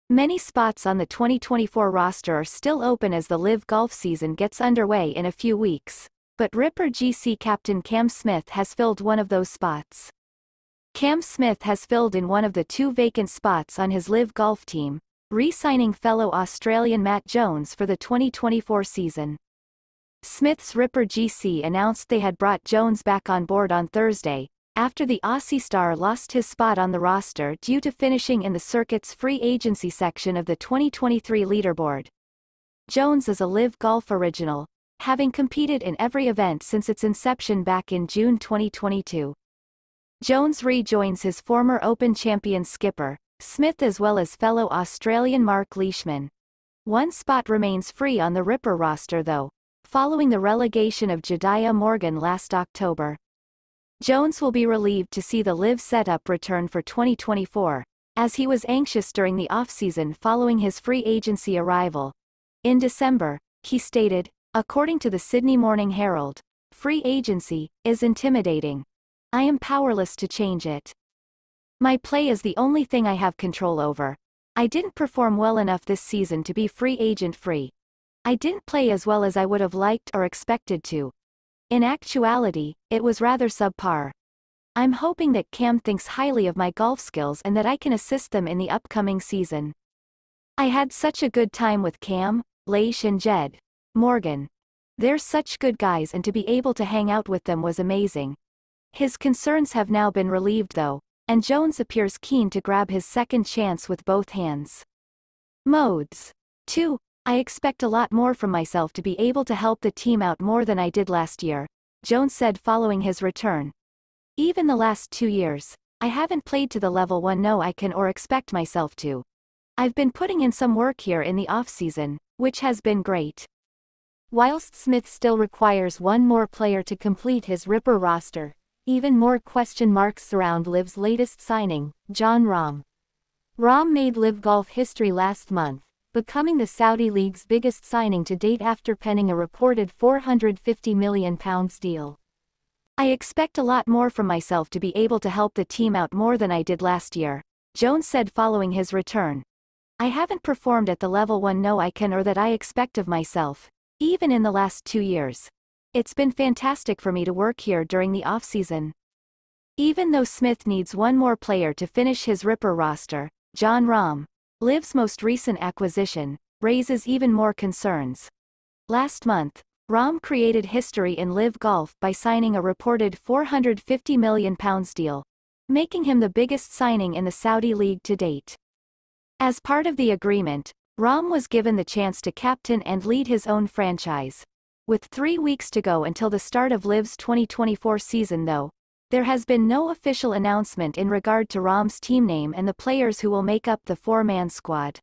Many spots on the 2024 roster are still open as the LIV Golf season gets underway in a few weeks, but Ripper GC captain Cam Smith has filled one of those spots. Cam Smith has filled in one of the 2 vacant spots on his LIV Golf team, re-signing fellow Australian Matt Jones for the 2024 season. Smith's Ripper GC announced they had brought Jones back on board on Thursday, after the Aussie star lost his spot on the roster due to finishing in the circuit's free agency section of the 2023 leaderboard. Jones is a LIV Golf original, having competed in every event since its inception back in June 2022. Jones rejoins his former Open champion skipper, Smith, as well as fellow Australian Mark Leishman. One spot remains free on the Ripper roster though, following the relegation of Jediah Morgan last October. Jones will be relieved to see the LIV setup return for 2024, as he was anxious during the off-season following his free agency arrival. In December, he stated, according to the Sydney Morning Herald, "Free agency is intimidating. I am powerless to change it. My play is the only thing I have control over. I didn't perform well enough this season to be free agent free. I didn't play as well as I would have liked or expected to. In actuality, it was rather subpar. I'm hoping that Cam thinks highly of my golf skills and that I can assist them in the upcoming season. I had such a good time with Cam, Leish and Jed Morgan. They're such good guys, and to be able to hang out with them was amazing. His concerns have now been relieved though, and Jones appears keen to grab his second chance with both hands." Modes. 2. I expect a lot more from myself to be able to help the team out more than I did last year, Jones said following his return. Even the last 2 years, I haven't played to the level I know I can or expect myself to. I've been putting in some work here in the off-season, which has been great. Whilst Smith still requires one more player to complete his Ripper roster, even more question marks surround LIV's latest signing, Jon Rahm. Rahm made LIV Golf history last month, becoming the Saudi League's biggest signing to date after penning a reported £450 million deal. I expect a lot more from myself to be able to help the team out more than I did last year, Jones said following his return. I haven't performed at the level I know I can or that I expect of myself, even in the last 2 years. It's been fantastic for me to work here during the off-season. Even though Smith needs one more player to finish his Ripper roster, Jon Rahm, LIV's most recent acquisition, raises even more concerns. Last month, Rahm created history in LIV Golf by signing a reported £450 million deal, making him the biggest signing in the Saudi League to date. As part of the agreement, Rahm was given the chance to captain and lead his own franchise. With 3 weeks to go until the start of LIV's 2024 season though, there has been no official announcement in regard to Rahm's team name and the players who will make up the 4-man squad.